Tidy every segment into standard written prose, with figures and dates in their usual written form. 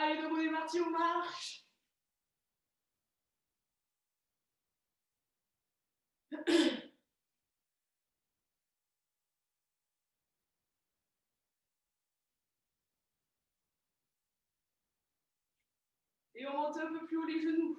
Allez, debout, on est parti, on marche. Et on monte un peu plus haut les genoux.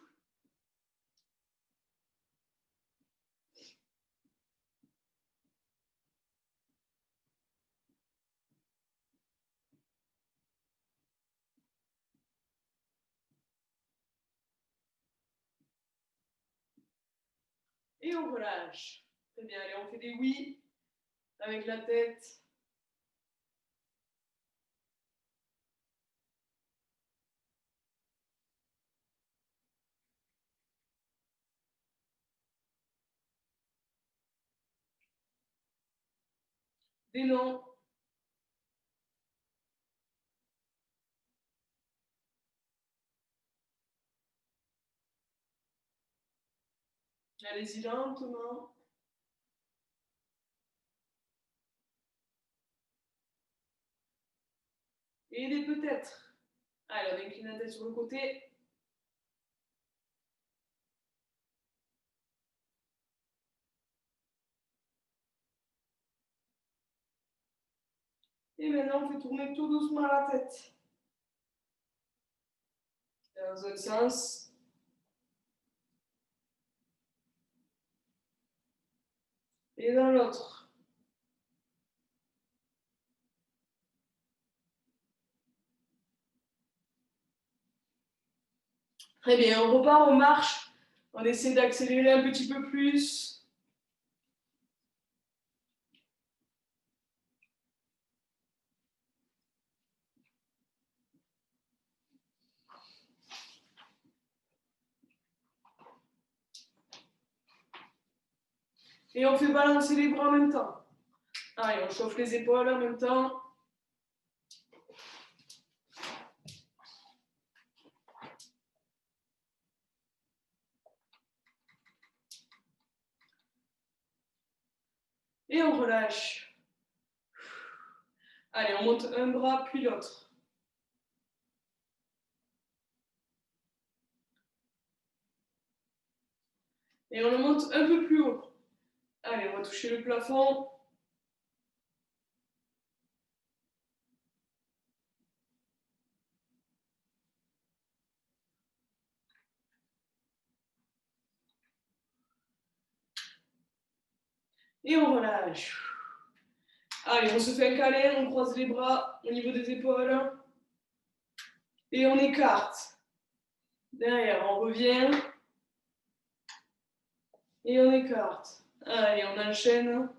Et on relâche. Très bien, allez, on fait des oui avec la tête. Des non. Allez-y lentement. Et des peut-être. Allez, on incline la tête sur le côté. Et maintenant, on fait tourner tout doucement la tête. Dans un sens. Et dans l'autre. Très bien, on repart, on marche. On essaie d'accélérer un petit peu plus. Et on fait balancer les bras en même temps. Allez, on chauffe les épaules en même temps. Et on relâche. Allez, on monte un bras puis l'autre. Et on le monte un peu plus haut. Allez, on va toucher le plafond. Et on relâche. Allez, on se fait un câlin, on croise les bras au niveau des épaules. Et on écarte. Derrière, on revient. Et on écarte. Allez, on enchaîne.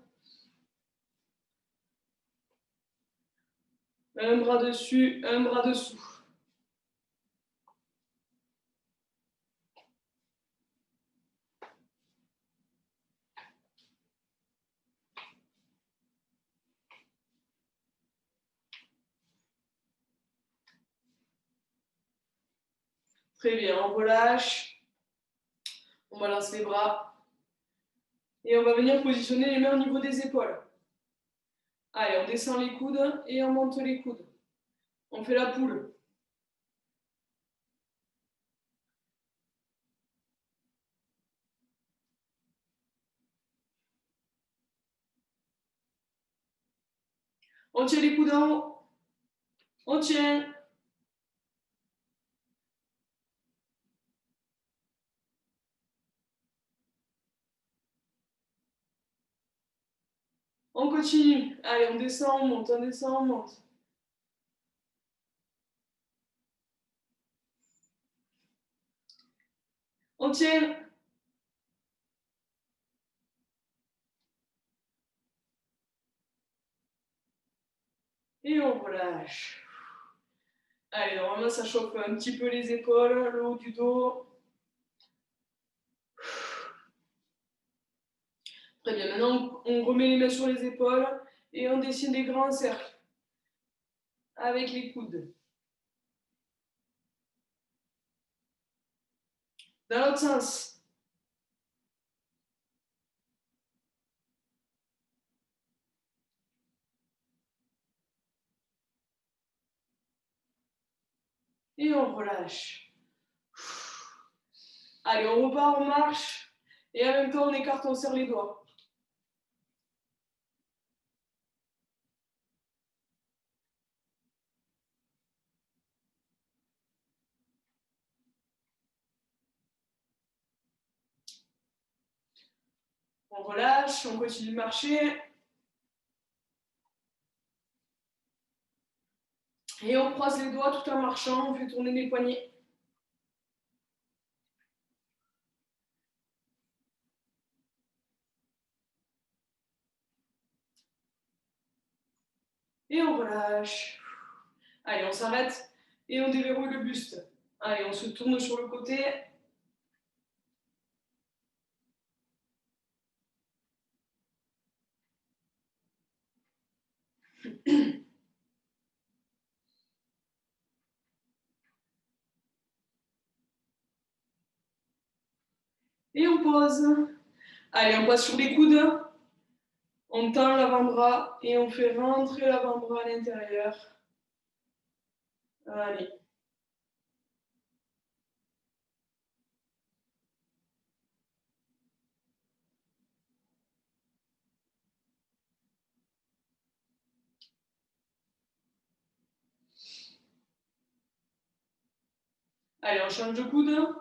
Un bras dessus, un bras dessous. Très bien, on relâche. On balance les bras. Et on va venir positionner les mains au niveau des épaules. Allez, on descend les coudes et on monte les coudes. On fait la poule. On tient les coudes en haut. On tient. On continue. Allez, on descend, on monte, on descend, on monte. On tient. Et on relâche. Allez, normalement, ça chauffe un petit peu les épaules, le haut du dos. Très bien, maintenant, on remet les mains sur les épaules et on dessine des grands cercles avec les coudes. Dans l'autre sens. Et on relâche. Allez, on repart en marche. Et en même temps, on écarte, on serre les doigts. On relâche, on continue de marcher. Et on croise les doigts tout en marchant, on fait tourner les poignets. Et on relâche. Allez, on s'arrête et on déverrouille le buste. Allez, on se tourne sur le côté. Et on pose. Allez, on passe sur les coudes. On tend l'avant-bras et on fait rentrer l'avant-bras à l'intérieur. Allez. Allez, on change de coude.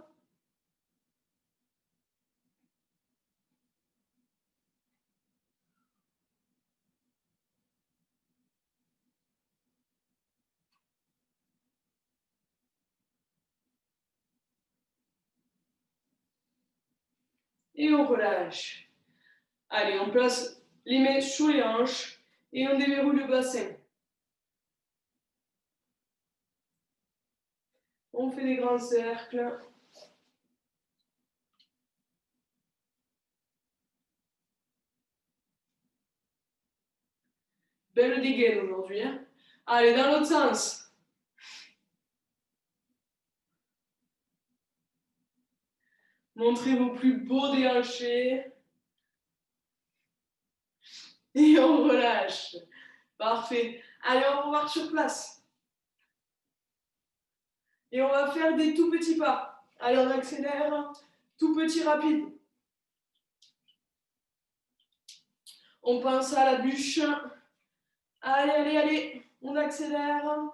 Et on relâche. Allez, on place les mains sur les hanches et on déverrouille le bassin. On fait des grands cercles. Belle dégaine aujourd'hui. Hein. Allez, dans l'autre sens. Montrez vos plus beaux déhanchés. Et on relâche. Parfait. Allez, on repart sur place. Et on va faire des tout petits pas. Allez, on accélère. Tout petit, rapide. On pense à la bûche. Allez, allez, allez. On accélère.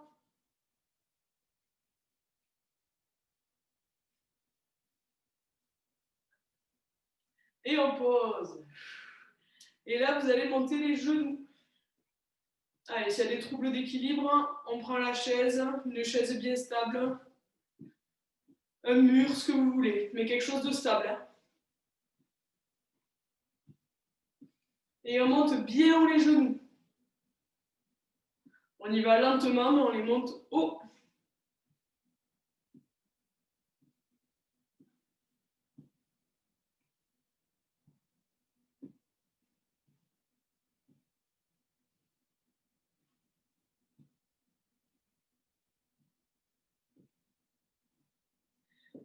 Et on pose. Et là, vous allez monter les genoux. Allez, s'il y a des troubles d'équilibre, on prend la chaise, une chaise bien stable, un mur, ce que vous voulez, mais quelque chose de stable. Et on monte bien haut les genoux. On y va lentement, mais on les monte haut.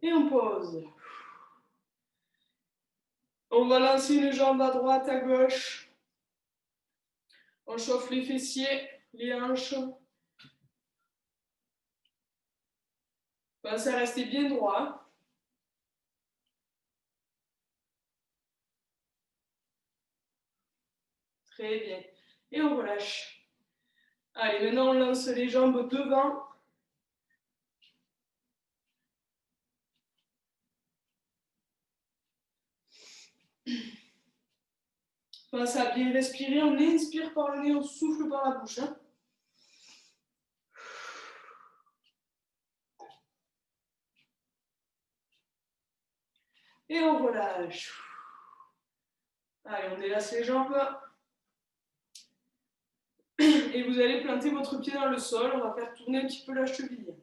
Et on pose. On va lancer une jambe à droite, à gauche. On chauffe les fessiers, les hanches. Pensez à rester bien droit. Très bien. Et on relâche. Allez, maintenant on lance les jambes devant. Pensez à bien respirer. On inspire par le nez, on souffle par la bouche. Hein. Et on relâche. Allez, on délace les jambes. Et vous allez planter votre pied dans le sol. On va faire tourner un petit peu la cheville.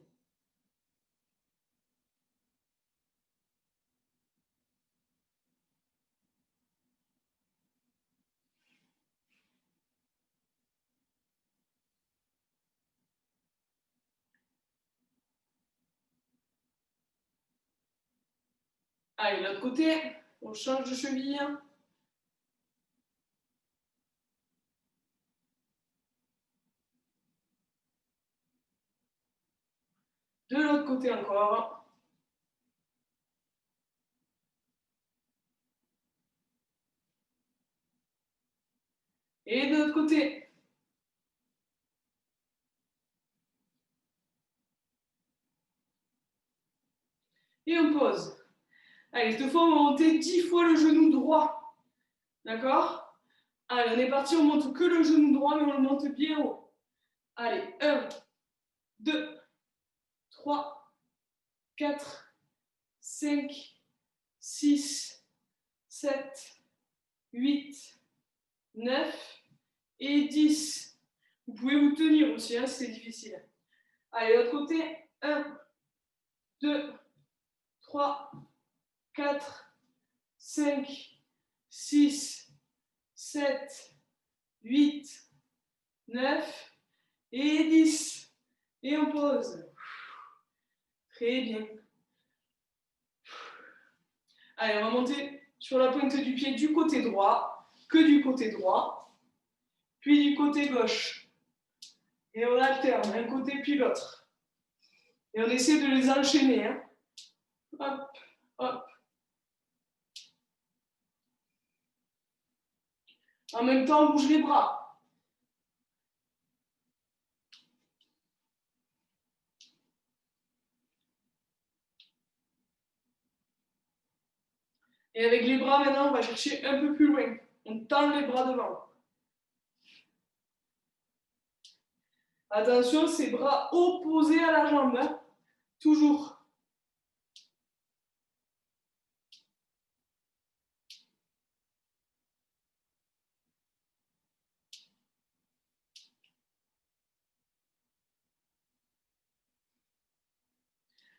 Allez, l'autre côté, on change de cheville. de l'autre côté encore. Et de l'autre côté. Et on pose. Allez, cette fois, on va monter 10 fois le genou droit. D'accord? Allez, on est parti, on monte que le genou droit, mais on le monte bien haut. Allez, 1, 2, 3, 4, 5, 6, 7, 8, 9 et 10. Vous pouvez vous tenir aussi, hein, si c'est difficile. Allez, l'autre côté. 1, 2, 3, 4, 5, 6, 7, 8, 9 et 10. Et on pose. Très bien. Allez, on va monter sur la pointe du pied du côté droit, que du côté droit, puis du côté gauche. Et on alterne un côté puis l'autre. Et on essaie de les enchaîner. Hein. Hop, hop. En même temps, on bouge les bras. Et avec les bras, maintenant, on va chercher un peu plus loin. On tend les bras devant. Attention, c'est bras opposés à la jambe. Hein. Toujours.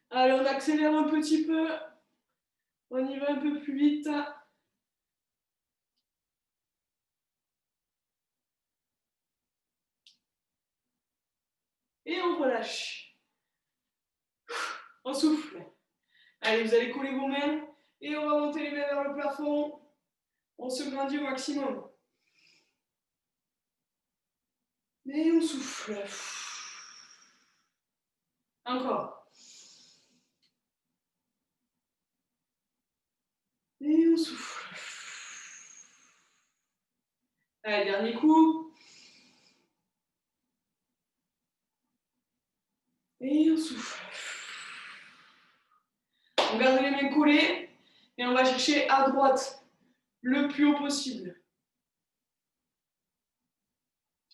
Allez, on accélère un petit peu. On y va un peu plus vite. Et on relâche. On souffle. Allez, vous allez coller vos mains. Et on va monter les mains vers le plafond. On se grandit au maximum. Et on souffle. Encore. Et on souffle. Allez, dernier coup. Et on souffle. On garde les mains collées. Et on va chercher à droite le plus haut possible.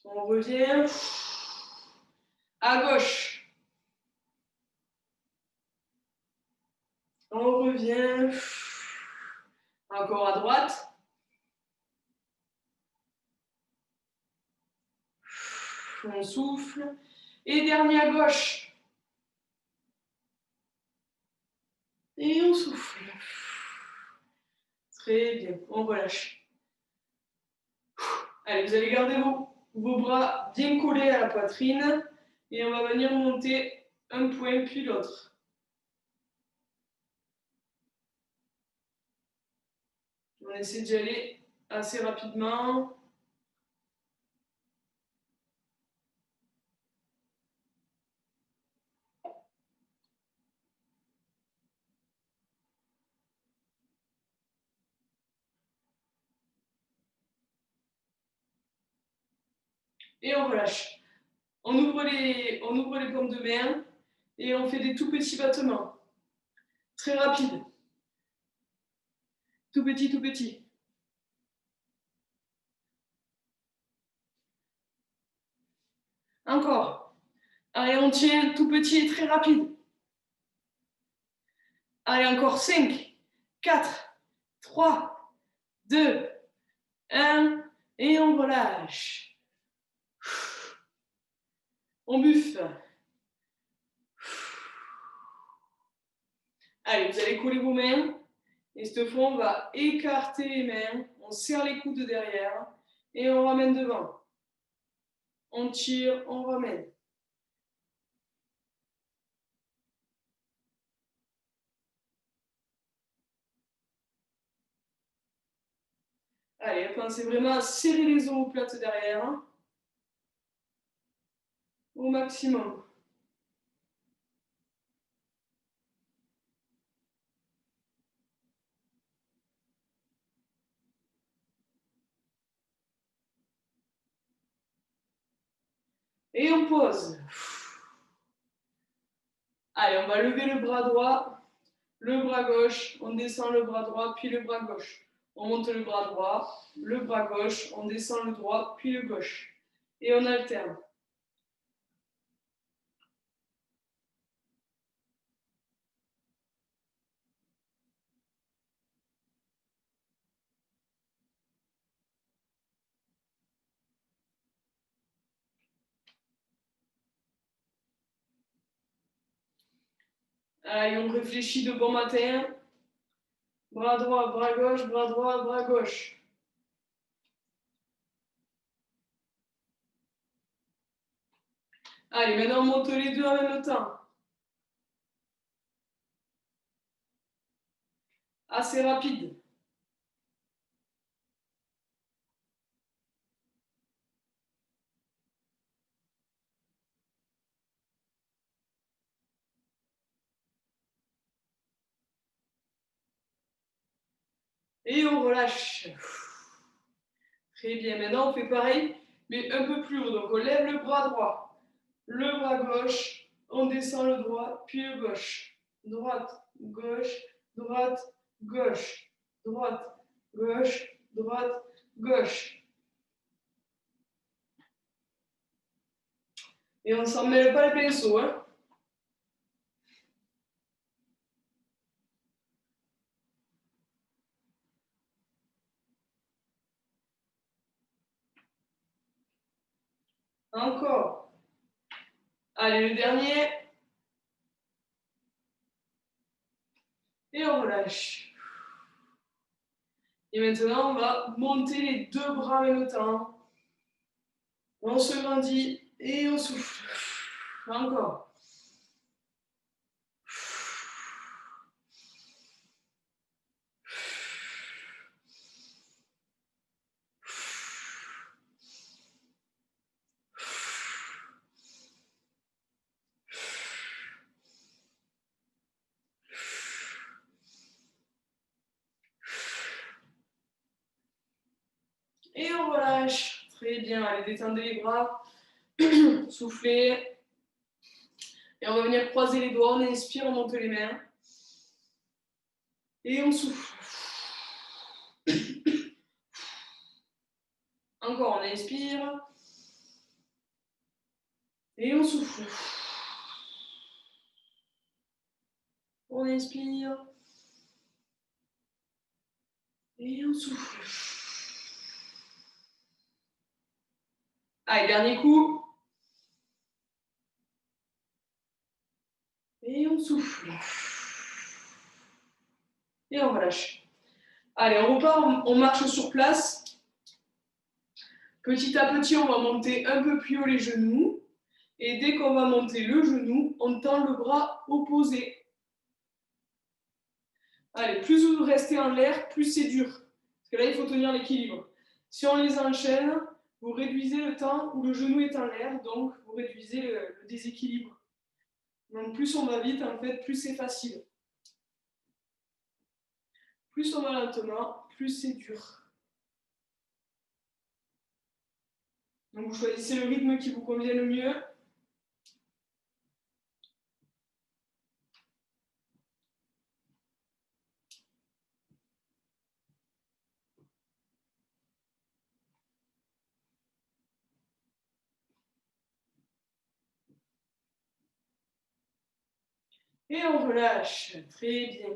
On revient. À gauche. On revient. Encore à droite. On souffle. Et dernier à gauche. Et on souffle. Très bien. On relâche. Allez, vous allez garder vos bras bien collés à la poitrine. Et on va venir monter un point puis l'autre. On essaie d'y aller assez rapidement. Et on relâche. On ouvre les paumes de main et on fait des tout petits battements. Très rapides. Tout petit, tout petit. Encore. Allez, on tient tout petit et très rapide. Allez, encore 5, 4, 3, 2, 1. Et on relâche. On buffe. Allez, vous allez coller vos mains. Et cette fois, on va écarter les mains. On serre les coudes derrière. Et on ramène devant. On tire, on ramène. Allez, pensez vraiment à serrer les omoplates derrière. Au maximum. Et on pose. Allez, on va lever le bras droit, le bras gauche, on descend le bras droit, puis le bras gauche. On monte le bras droit, le bras gauche, on descend le droit, puis le gauche. Et on alterne. Allez, on réfléchit de bon matin. Bras droit, bras gauche, bras droit, bras gauche. Allez, maintenant on monte les deux en même temps. Assez rapide. Et on relâche. Très bien. Maintenant, on fait pareil, mais un peu plus haut. Donc, on lève le bras droit, le bras gauche, on descend le droit, puis le gauche. Droite, gauche, droite, gauche. Droite, gauche, droite, gauche. Et on ne s'en mêle pas les pinceaux, hein. Encore. Allez, le dernier. Et on relâche. Et maintenant, on va monter les deux bras en même temps. On se grandit et on souffle. Encore. Et on relâche. Très bien. Allez, détendez les bras. Soufflez. Et on va venir croiser les doigts. On inspire, on monte les mains. Et on souffle. Encore, on inspire. Et on souffle. On inspire. Et on souffle. Allez, dernier coup. Et on souffle. Et on relâche. Allez, on repart, on marche sur place. Petit à petit, on va monter un peu plus haut les genoux. Et dès qu'on va monter le genou, on tend le bras opposé. Allez, plus vous restez en l'air, plus c'est dur. Parce que là, il faut tenir l'équilibre. Si on les enchaîne, vous réduisez le temps où le genou est en l'air, donc vous réduisez le déséquilibre. Donc plus on va vite, en fait, plus c'est facile. Plus on va lentement, plus c'est dur. Donc vous choisissez le rythme qui vous convient le mieux. Et on relâche. Très bien.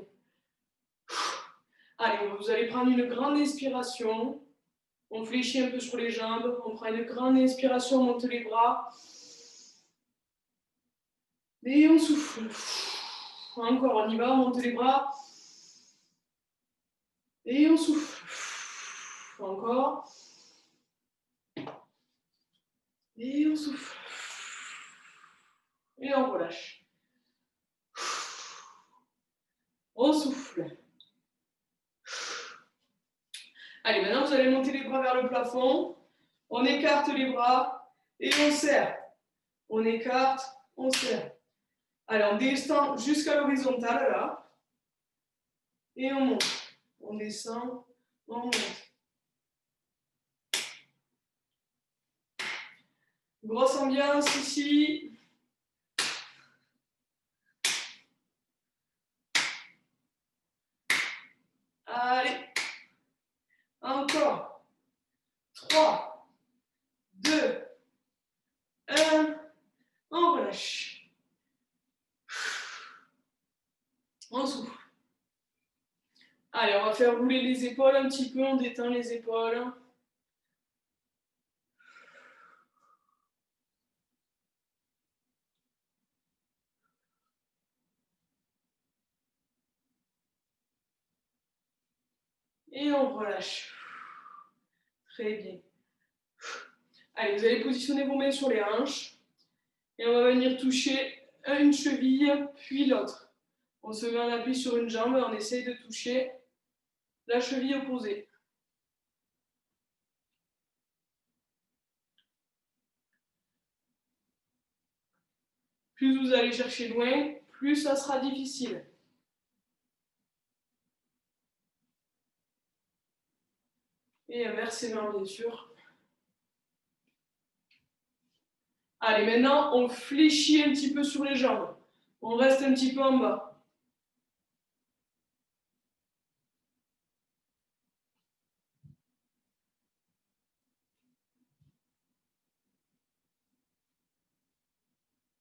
Allez, vous allez prendre une grande inspiration. On fléchit un peu sur les jambes. On prend une grande inspiration, on monte les bras. Et on souffle. Encore, on y va, on monte les bras. Et on souffle. Encore. Et on souffle. Et on relâche. On souffle. Allez, maintenant vous allez monter les bras vers le plafond. On écarte les bras et on serre. On écarte, on serre. Allez, on descend jusqu'à l'horizontale là. Et on monte. On descend, on monte. Grosse ambiance ici. Allez. Encore. 3, 2, 1. On relâche. On souffle. Allez, on va faire rouler les épaules un petit peu. On détend les épaules. Et on relâche. Très bien. Allez, vous allez positionner vos mains sur les hanches. Et on va venir toucher une cheville, puis l'autre. On se met en appui sur une jambe et on essaye de toucher la cheville opposée. Plus vous allez chercher loin, plus ça sera difficile. Et inversement, bien sûr. Allez, maintenant, on fléchit un petit peu sur les jambes. On reste un petit peu en bas.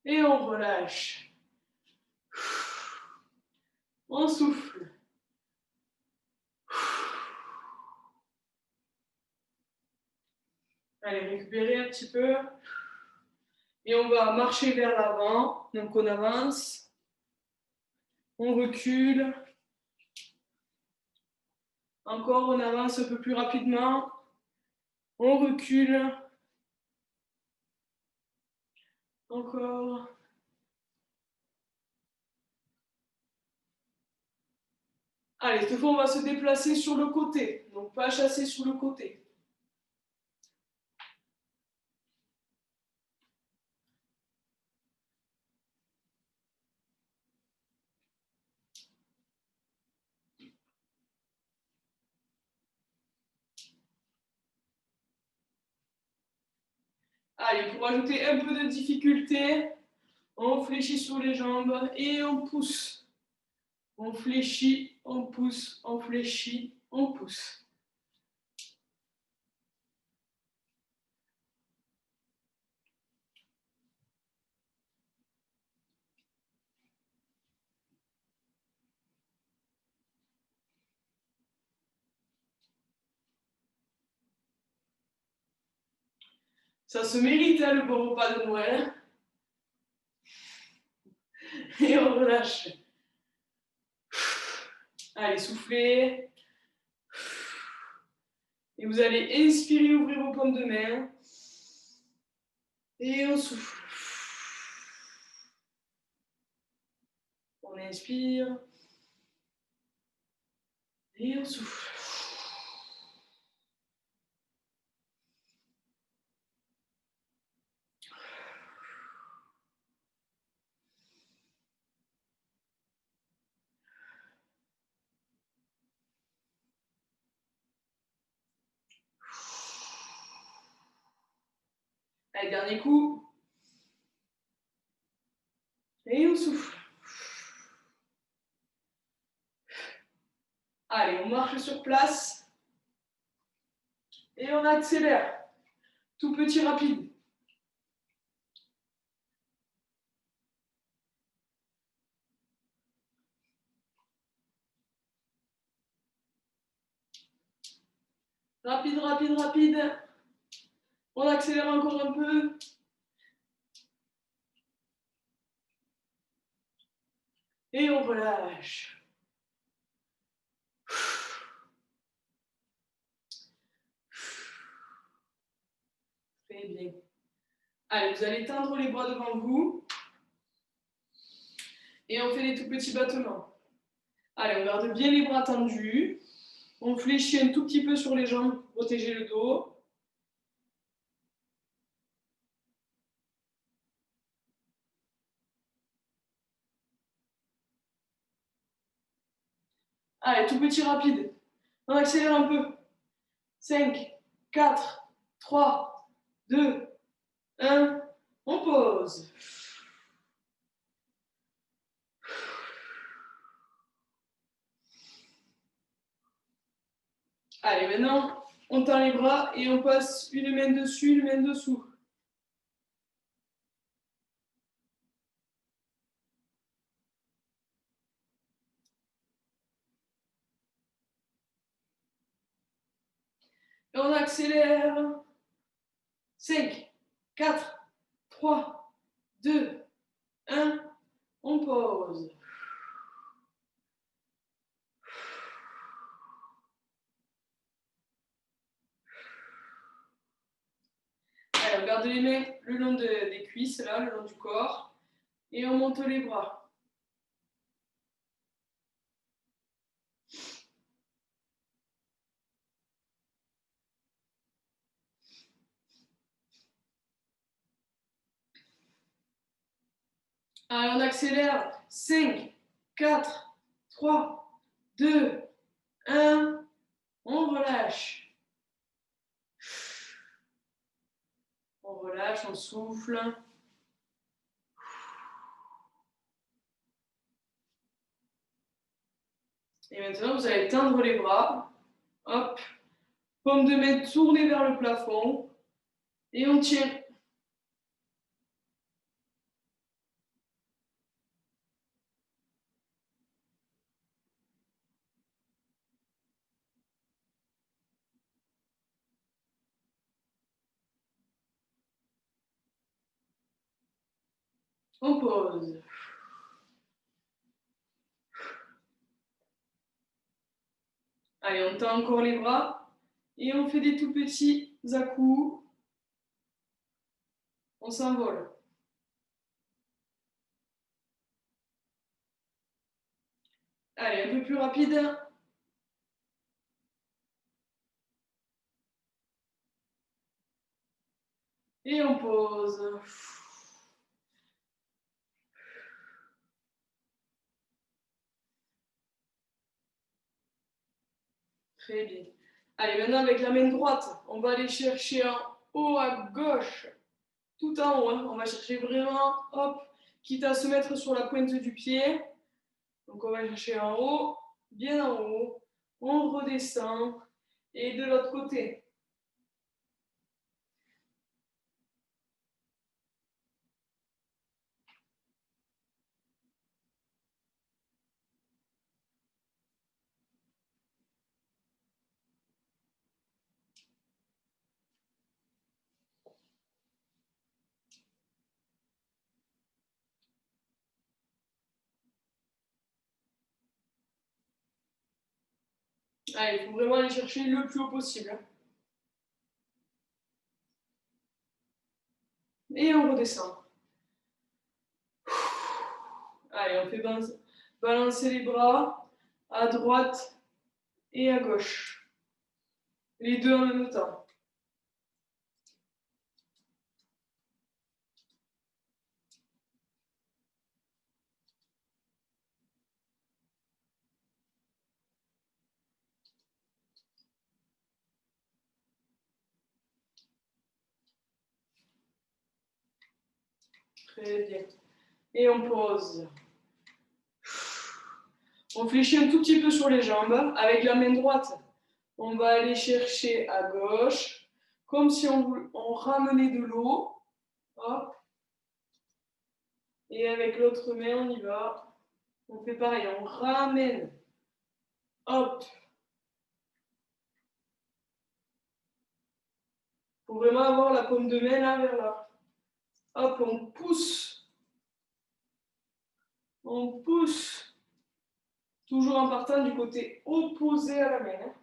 Et on relâche. On souffle. Allez, récupérez un petit peu. Et on va marcher vers l'avant. Donc on avance. On recule. Encore, on avance un peu plus rapidement. On recule. Encore. Allez, cette fois, on va se déplacer sur le côté. Donc pas chasser sur le côté. Allez, pour ajouter un peu de difficulté, on fléchit sur les jambes et on pousse. On fléchit, on pousse, on fléchit, on pousse. Ça se mérite, hein, le bon repas de Noël. Et on relâche. Allez, soufflez. Et vous allez inspirer, ouvrir vos paumes de main. Et on souffle. On inspire. Et on souffle. Allez, dernier coup. Et on souffle. Allez, on marche sur place. Et on accélère. Tout petit, rapide. Rapide, rapide, rapide. On accélère encore un peu. Et on relâche. Très bien. Allez, vous allez tendre les bras devant vous. Et on fait des tout petits battements. Allez, on garde bien les bras tendus. On fléchit un tout petit peu sur les jambes pour protéger le dos. Allez, tout petit rapide. On accélère un peu. 5, 4, 3, 2, 1, on pose. Allez, maintenant, on tend les bras et on passe une main dessus, une main dessous. Et on accélère. 5, 4, 3, 2, 1, on pose. Allez, on garde les mains le long des cuisses, là, le long du corps, et on monte les bras. Allez, on accélère. 5, 4, 3, 2, 1, on relâche. On relâche, on souffle. Et maintenant, vous allez tendre les bras. Hop. Paume de main tournée vers le plafond. Et on tient. On pose. Allez, on tend encore les bras. Et on fait des tout petits à-coups. On s'envole. Allez, un peu plus rapide. Et on pose. Très bien. Allez, maintenant avec la main droite, on va aller chercher en haut à gauche, tout en haut. Hein. On va chercher vraiment, hop, quitte à se mettre sur la pointe du pied. Donc on va chercher en haut, bien en haut. On redescend. Et de l'autre côté. Allez, il faut vraiment aller chercher le plus haut possible. Hein. Et on redescend. Allez, on fait balancer les bras à droite et à gauche. Les deux en même temps. Très bien. Et on pose. On fléchit un tout petit peu sur les jambes. Avec la main droite, on va aller chercher à gauche, comme si on ramenait de l'eau. Hop. Et avec l'autre main, on y va. On fait pareil, on ramène. Hop. Il faut vraiment avoir la paume de main là vers là. Hop, on pousse. On pousse. Toujours en partant du côté opposé à la main. Hein.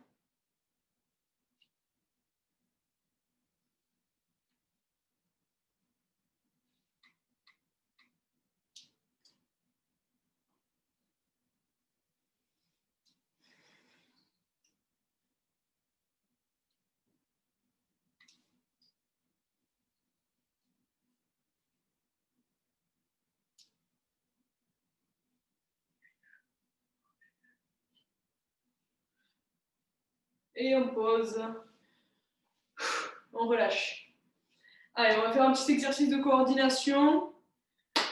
Et on pose. On relâche. Allez, on va faire un petit exercice de coordination.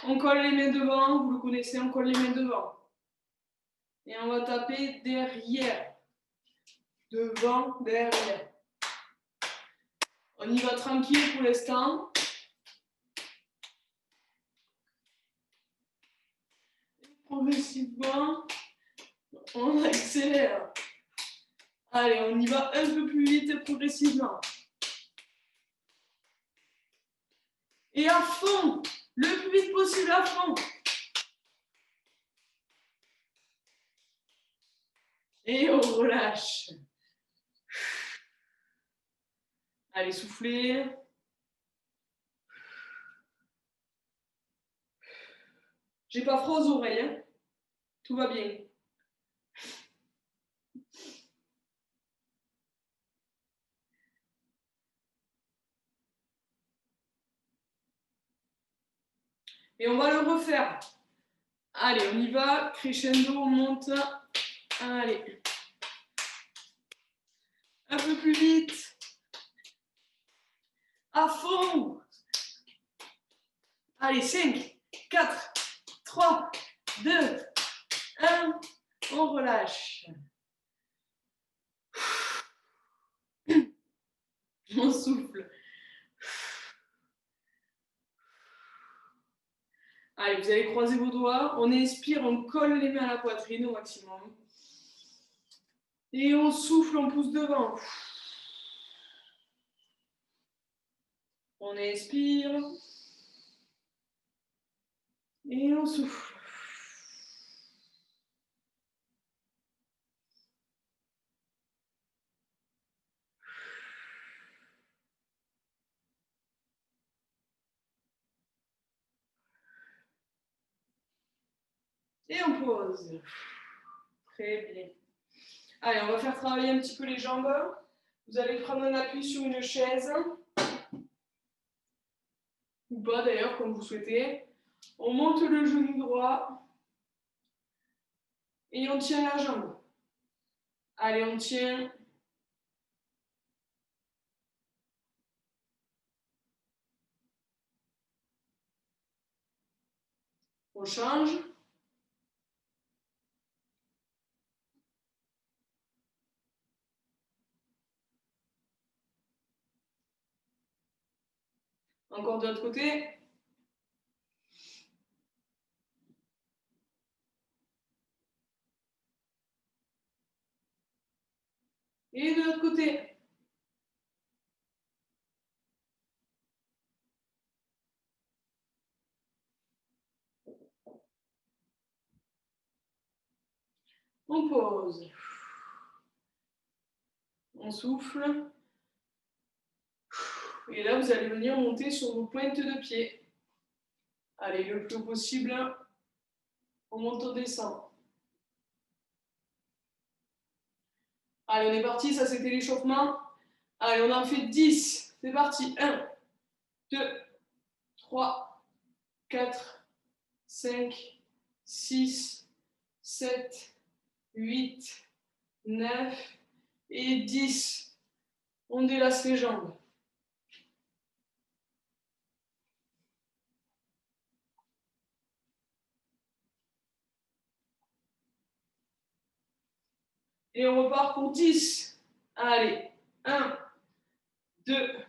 On colle les mains devant, vous le connaissez, on colle les mains devant. Et on va taper derrière. Devant, derrière. On y va tranquille pour l'instant. Progressivement, on accélère. Allez, on y va un peu plus vite progressivement. Et à fond, le plus vite possible à fond. Et on relâche. Allez, soufflez. J'ai pas froid aux oreilles, hein. Tout va bien. Et on va le refaire. Allez, on y va. Crescendo, on monte. Allez. Un peu plus vite. À fond. Allez, 5, 4, 3, 2, 1. On relâche. On souffle. Allez, vous allez croiser vos doigts. On inspire, on colle les mains à la poitrine au maximum. Et on souffle, on pousse devant. On inspire. Et on souffle. Et on pose. Très bien. Allez, on va faire travailler un petit peu les jambes. Vous allez prendre un appui sur une chaise. Ou pas d'ailleurs, comme vous souhaitez. On monte le genou droit. Et on tient la jambe. Allez, on tient. On change. Encore de l'autre côté. Et de l'autre côté. On pose. On souffle. Et là, vous allez venir monter sur vos pointes de pied. Allez, le plus haut possible. On monte, on descend. Allez, on est parti. Ça, c'était l'échauffement. Allez, on en fait 10. C'est parti. 1, 2, 3, 4, 5, 6, 7, 8, 9 et 10. On délace les jambes. Et on repart pour 10. Allez, 1, 2,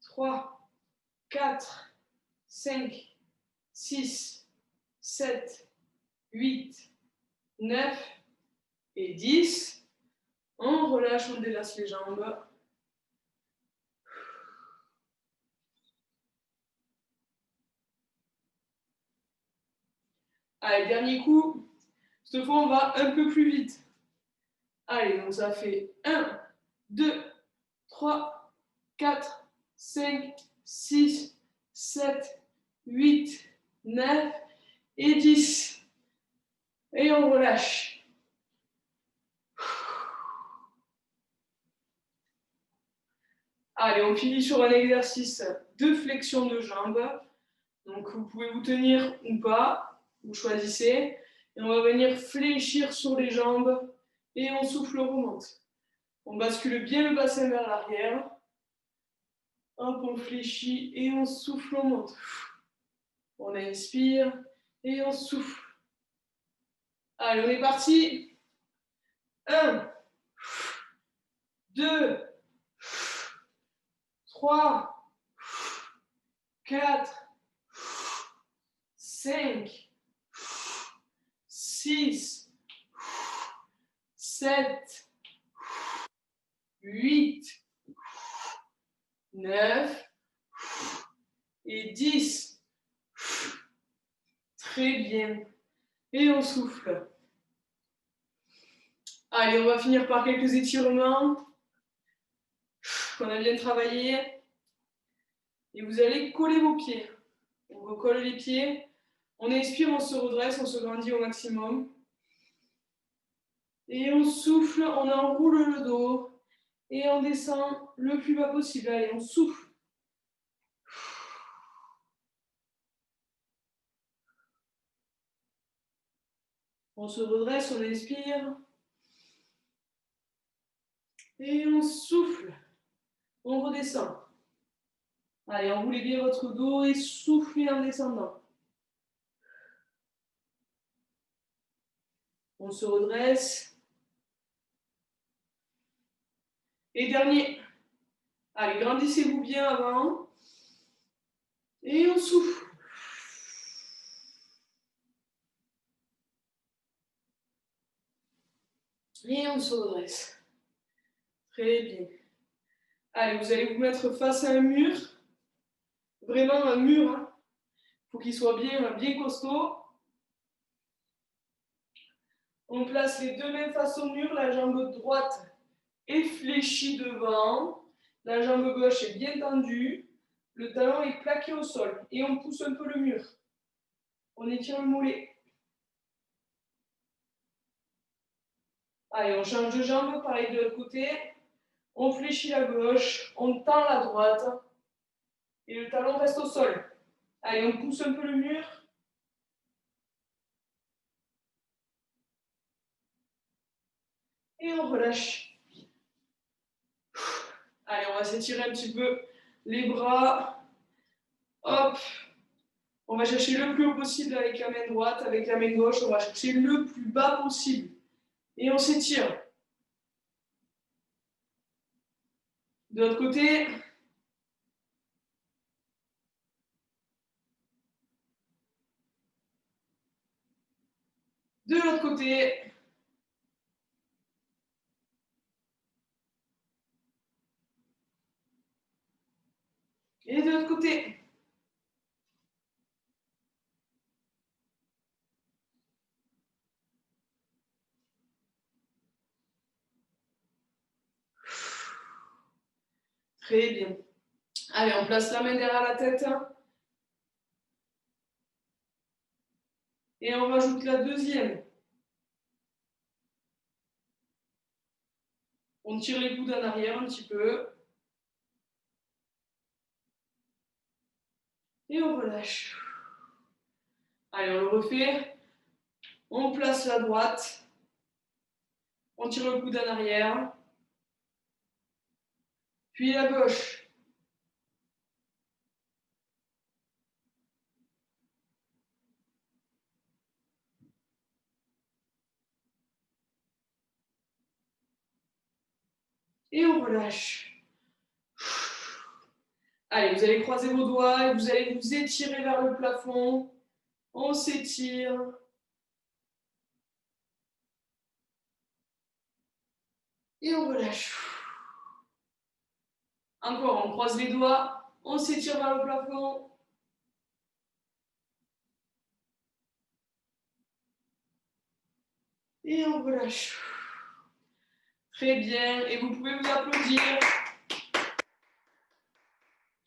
3, 4, 5, 6, 7, 8, 9 et 10. On relâche, on délace les jambes. Allez, dernier coup. Cette fois, on va un peu plus vite. Allez, donc ça fait 1, 2, 3, 4, 5, 6, 7, 8, 9 et 10. Et on relâche. Allez, on finit sur un exercice de flexion de jambes. Donc, vous pouvez vous tenir ou pas, vous choisissez. Et on va venir fléchir sur les jambes et on souffle, on remonte. On bascule bien le bassin vers l'arrière. Hop, on fléchit et on souffle, on monte. On inspire et on souffle. Allez, on est parti. 1, 2, 3, 4, 5, 6, 7, 8, 9 et 10. Très bien. Et on souffle. Allez, on va finir par quelques étirements qu'on a bien travaillé. Et vous allez coller vos pieds. On recolle les pieds. On inspire, on se redresse, on se grandit au maximum. Et on souffle, on enroule le dos. Et on descend le plus bas possible. Allez, on souffle. On se redresse, on inspire. Et on souffle. On redescend. Allez, enroulez bien votre dos et soufflez en descendant. On se redresse. Et dernier. Allez, grandissez-vous bien avant. Et on souffle. Et on se redresse. Très bien. Allez, vous allez vous mettre face à un mur. Vraiment un mur. Hein. Faut qu'il soit bien costaud. On place les deux mains face au mur. La jambe droite est fléchie devant. La jambe gauche est bien tendue. Le talon est plaqué au sol. Et on pousse un peu le mur. On étire le mollet. Allez, on change de jambe, pareil de l'autre côté. On fléchit la gauche, on tend la droite. Et le talon reste au sol. Allez, on pousse un peu le mur. Et on relâche. Allez, on va s'étirer un petit peu les bras. Hop. On va chercher le plus haut possible avec la main droite, avec la main gauche. On va chercher le plus bas possible. Et on s'étire. De l'autre côté. De l'autre côté. Et de l'autre côté. Très bien. Allez, on place la main derrière la tête. Et on rajoute la deuxième. On tire les coudes en arrière un petit peu. Et on relâche. Allez, on le refait. On place la droite. On tire le coude en arrière. Puis la gauche. Et on relâche. Allez, vous allez croiser vos doigts et vous allez vous étirer vers le plafond. On s'étire. Et on relâche. Encore, on croise les doigts. On s'étire vers le plafond. Et on relâche. Très bien. Et vous pouvez vous applaudir.